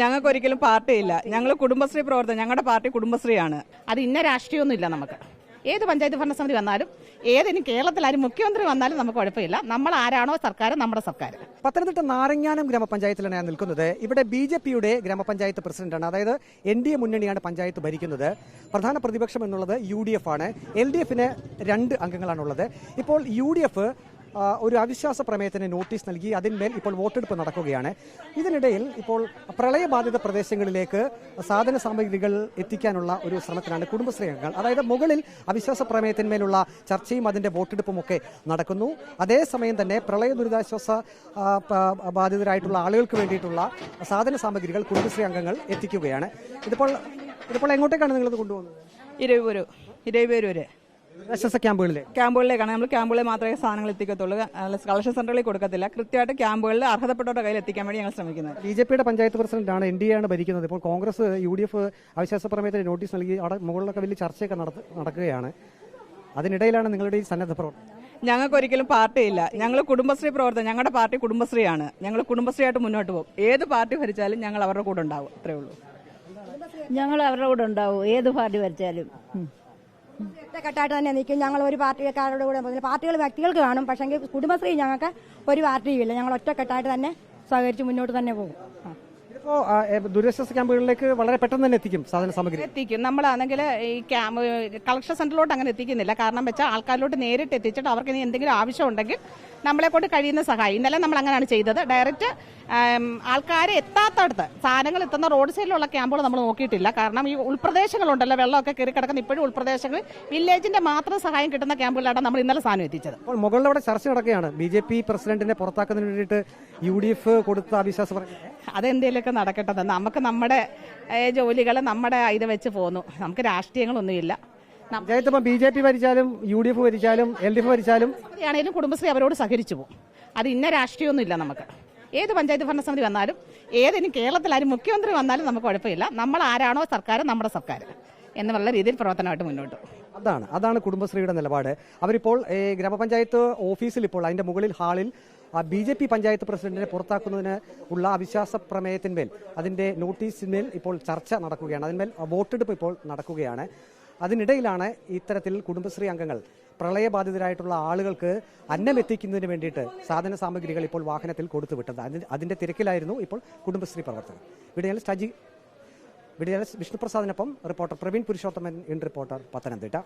ഞങ്ങൾക്ക് ഒരിക്കലും പാർട്ടിയില്ല. ഞങ്ങൾ കുടുംബശ്രീ പ്രവർത്തനം, ഞങ്ങളുടെ പാർട്ടി കുടുംബശ്രീയാണ്. അത് ഇന്ന രാഷ്ട്രീയമൊന്നുമില്ല. നമുക്ക് ഏത് പഞ്ചായത്ത് ഭരണസമിതി വന്നാലും ഏതിനും കേരളത്തിലാരും മുഖ്യമന്ത്രി വന്നാലും നമുക്ക് കുഴപ്പമില്ല. നമ്മൾ ആരാണോ സർക്കാർ നമ്മുടെ സർക്കാർ. പത്തനംതിട്ട നാരങ്ങാനം ഗ്രാമപഞ്ചായത്തിലാണ് ഞാൻ നിൽക്കുന്നത്. ഇവിടെ BJPയുടെ ഗ്രാമപഞ്ചായത്ത് പ്രസിഡന്റാണ്. അതായത് NDA മുന്നണിയാണ് പഞ്ചായത്ത് ഭരിക്കുന്നത്. പ്രധാന പ്രതിപക്ഷം എന്നുള്ളത് UDF ആണ്. LDFന് 2 അംഗങ്ങളാണുള്ളത്. ഇപ്പോൾ UDF ഒരു അവിശ്വാസ പ്രമേയത്തിന് നോട്ടീസ് നൽകി. അതിന്മേൽ ഇപ്പോൾ വോട്ടെടുപ്പ് നടക്കുകയാണ്. ഇതിനിടയിൽ ഇപ്പോൾ പ്രളയബാധിത പ്രദേശങ്ങളിലേക്ക് സാധന സാമഗ്രികൾ എത്തിക്കാനുള്ള ഒരു ശ്രമത്തിലാണ് കുടുംബശ്രീ അംഗങ്ങൾ. അതായത് മുകളിൽ അവിശ്വാസ പ്രമേയത്തിന്മേലുള്ള ചർച്ചയും അതിന്റെ വോട്ടെടുപ്പും ഒക്കെ നടക്കുന്നു. അതേസമയം തന്നെ പ്രളയ ദുരിതാശ്വാസ ബാധിതരായിട്ടുള്ള ആളുകൾക്ക് വേണ്ടിയിട്ടുള്ള സാധന സാമഗ്രികൾ കുടുംബശ്രീ അംഗങ്ങൾ എത്തിക്കുകയാണ്. ഇതിപ്പോൾ എങ്ങോട്ടേക്കാണ് നിങ്ങളിത് കൊണ്ടുപോകുന്നത്? ഇരുപത് ദുരിതാശ്വാസ ക്യാമ്പുകളിലേക്കാണ്. നമ്മൾ ക്യാമ്പുകളിൽ മാത്രമേ സാധനങ്ങൾ എത്തിക്കത്തുള്ളൂ. കളക്ഷൻ സെന്ററുകളിൽ കൊടുക്കത്തില്ല. കൃത്യമായിട്ട് ക്യാമ്പുകളിൽ അർഹതപ്പെട്ടവരുടെ കയ്യിൽ എത്തിക്കാൻ വേണ്ടി ഞങ്ങൾ ശ്രമിക്കുന്നത്. BJPയുടെ പഞ്ചായത്ത് പ്രസിഡന്റാണ്. NDA ആണ് ഭരിക്കുന്നത്. ഇപ്പോൾ കോൺഗ്രസ് UDF അവിശ്വാസ പ്രമേയത്തിന് നോട്ടീസ് നൽകി. അവിടെ മുകളിലൊക്കെ വലിയ ചർച്ചയൊക്കെ നടക്കുകയാണ്. അതിനിടയിലാണ് നിങ്ങളുടെ ഈ സന്നദ്ധ പ്രവർത്തനം. ഞങ്ങൾക്ക് ഒരിക്കലും പാർട്ടിയില്ല. ഞങ്ങൾ കുടുംബശ്രീ പ്രവർത്തനം, ഞങ്ങളുടെ പാർട്ടി കുടുംബശ്രീയാണ്. ഞങ്ങൾ കുടുംബശ്രീയായിട്ട് മുന്നോട്ട് പോകും. ഏത് പാർട്ടി ഭരിച്ചാലും ഞങ്ങൾ അവരുടെ കൂടെ ഉണ്ടാവും. അത്രേ ഉള്ളൂ. ഞങ്ങൾ അവരുടെ കൂടെ ഉണ്ടാവും. ഏത് പാർട്ടി ഭരിച്ചാലും ഒറ്റക്കെട്ടായിട്ട് തന്നെ നിൽക്കും. ഞങ്ങൾ ഒരു പാർട്ടിക്കാരുടെ കൂടെ പാർട്ടികൾ വ്യക്തികൾക്ക് കാണും. പക്ഷേ കുടുംബശ്രീ ഞങ്ങൾക്ക് ഒരു പാർട്ടിയുമില്ല. ഞങ്ങൾ ഒറ്റക്കെട്ടായിട്ട് തന്നെ സഹകരിച്ച് മുന്നോട്ട് തന്നെ പോകും. ഇപ്പോൾ ദുരിതാശ്വാസ ക്യാമ്പുകളിലേക്ക് വളരെ പെട്ടെന്ന് തന്നെ എത്തിക്കും സാധന സാമഗ്രി. എത്തിക്കും. നമ്മളാണെങ്കിൽ ഈ കളക്ഷൻ സെന്ററിലോട്ട് അങ്ങനെ എത്തിക്കുന്നില്ല. കാരണം വെച്ചാൽ ആൾക്കാരിലോട്ട് നേരിട്ട് എത്തിച്ചിട്ട് അവർക്ക് ഇനി എന്തെങ്കിലും ആവശ്യമുണ്ടെങ്കിൽ നമ്മളെ കൊണ്ട് കഴിയുന്ന സഹായം. ഇന്നലെ നമ്മൾ അങ്ങനെയാണ് ചെയ്തത്. ഡയറക്റ്റ് ആൾക്കാരെ എത്താത്തടുത്ത് സാധനങ്ങൾ എത്തുന്ന റോഡ് സൈഡിലുള്ള ക്യാമ്പുകൾ നമ്മൾ നോക്കിയിട്ടില്ല. കാരണം ഈ ഉൾപ്രദേശങ്ങളുണ്ടല്ലോ, വെള്ളമൊക്കെ കയറി കിടക്കുന്ന ഇപ്പോഴും ഉൾപ്രദേശങ്ങളിൽ വില്ലേജിന്റെ മാത്രം സഹായം കിട്ടുന്ന ക്യാമ്പുകളിലാണ് നമ്മൾ ഇന്നലെ സാധനം എത്തിച്ചത്. അപ്പോൾ മുകളിലവിടെ ചർച്ച നടക്കുകയാണ്. BJP പ്രസിഡന്റിനെ പുറത്താക്കുന്നതിന് വേണ്ടിയിട്ട് UDF കൊടുത്ത അവിശ്വാസ അതെന്തേലൊക്കെ നടക്കട്ടെ. നമുക്ക് നമ്മുടെ ജോലികൾ നമ്മുടെ ഇത് വെച്ച് പോന്നു. നമുക്ക് രാഷ്ട്രീയങ്ങളൊന്നുമില്ല. BJP ഭരിച്ചാലും UDF ഭരിച്ചാലും LDF ഭരിച്ചാലും ആണെങ്കിലും കുടുംബശ്രീ അവരോട് സഹകരിച്ചു പോകും. അത് ഇന്ന രാഷ്ട്രീയമൊന്നുമില്ല. നമുക്ക് ഏത് പഞ്ചായത്ത് ഭരണസമിതി വന്നാലും ഏതിനും കേരളത്തിലാരും മുഖ്യമന്ത്രി വന്നാലും നമുക്ക് കുഴപ്പമില്ല. നമ്മൾ ആരാണോ സർക്കാർ നമ്മുടെ സർക്കാർ എന്നുള്ള രീതിയിൽ പ്രവർത്തനമായിട്ട് മുന്നോട്ട് പോകും. അതാണ് കുടുംബശ്രീയുടെ നിലപാട്. അവരിപ്പോൾ ഗ്രാമപഞ്ചായത്ത് ഓഫീസിൽ ഇപ്പോൾ അതിന്റെ മുകളിൽ ഹാളിൽ BJP പഞ്ചായത്ത് പ്രസിഡന്റിനെ പുറത്താക്കുന്നതിന് ഉള്ള അവിശ്വാസ പ്രമേയത്തിന്മേൽ അതിന്റെ നോട്ടീസിന്മേൽ ഇപ്പോൾ ചർച്ച നടക്കുകയാണ്. അതിന്മേൽ വോട്ടെടുപ്പ് ഇപ്പോൾ നടക്കുകയാണ്. അതിനിടയിലാണ് ഇത്തരത്തിൽ കുടുംബശ്രീ അംഗങ്ങൾ പ്രളയബാധിതരായിട്ടുള്ള ആളുകൾക്ക് അന്നം എത്തിക്കുന്നതിന് വേണ്ടിയിട്ട് സാധന സാമഗ്രികൾ ഇപ്പോൾ വാഹനത്തിൽ കൊടുത്തുവിട്ടത്. അതിന്റെ തിരക്കിലായിരുന്നു ഇപ്പോൾ കുടുംബശ്രീ പ്രവർത്തകർ. വീഡിയോ വിഷ്ണുപ്രസാദിനൊപ്പം reporter Praveen Purushothaman, in reporter, Pathanamthitta.